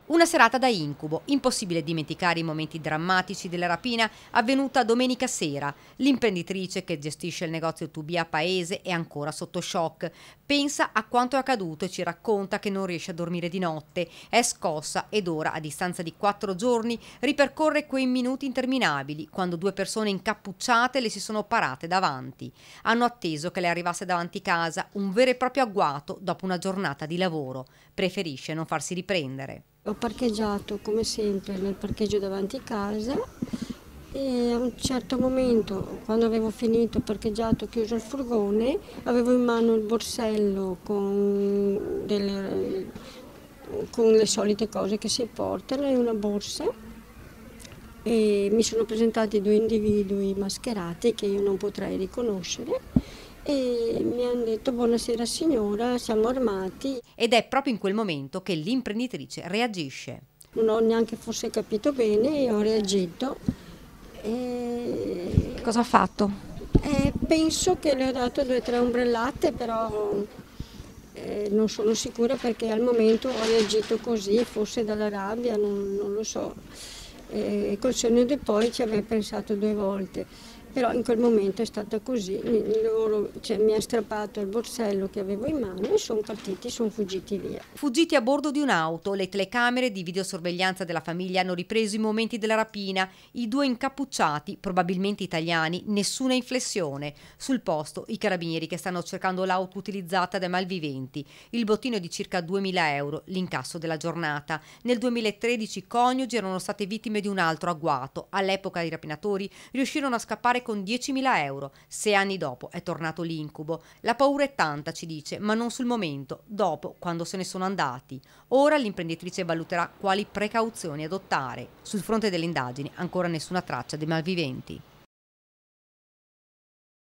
Una serata da incubo, impossibile dimenticare i momenti drammatici della rapina avvenuta domenica sera. L'imprenditrice che gestisce il negozio Tubi a Paese è ancora sotto shock. Pensa a quanto è accaduto e ci racconta che non riesce a dormire di notte. È scossa ed ora, a distanza di 4 giorni, ripercorre quei minuti interminabili quando due persone incappucciate le si sono parate davanti. Hanno atteso che le arrivasse davanti casa, un vero e proprio agguato dopo una giornata di lavoro. Preferisce non farsi riprendere. Ho parcheggiato come sempre nel parcheggio davanti casa e a un certo momento, quando avevo finito, parcheggiato, chiuso il furgone, avevo in mano il borsello con le solite cose che si portano e una borsa, e mi sono presentati due individui mascherati che io non potrei riconoscere e mi hanno detto: buonasera signora, siamo armati. Ed è proprio in quel momento che l'imprenditrice reagisce. Non ho neanche forse capito bene e ho reagito. Cosa ha fatto? Penso che le ho dato 2 o 3 ombrellate, però non sono sicura perché al momento ho reagito così, forse dalla rabbia, non lo so. Col senno di poi ci avrei pensato 2 volte. Però in quel momento è stata così, mi ha strappato il borsello che avevo in mano e sono partiti, sono fuggiti via. Fuggiti a bordo di un'auto, le telecamere di videosorveglianza della famiglia hanno ripreso i momenti della rapina, i due incappucciati, probabilmente italiani, nessuna inflessione. Sul posto i carabinieri che stanno cercando l'auto utilizzata dai malviventi, il bottino di circa 2.000 euro, l'incasso della giornata. Nel 2013 i coniugi erano state vittime di un altro agguato, all'epoca i rapinatori riuscirono a scappare con 10.000 euro. 6 anni dopo è tornato l'incubo. La paura è tanta, ci dice, ma non sul momento, dopo, quando se ne sono andati. Ora l'imprenditrice valuterà quali precauzioni adottare. Sul fronte delle indagini ancora nessuna traccia dei malviventi.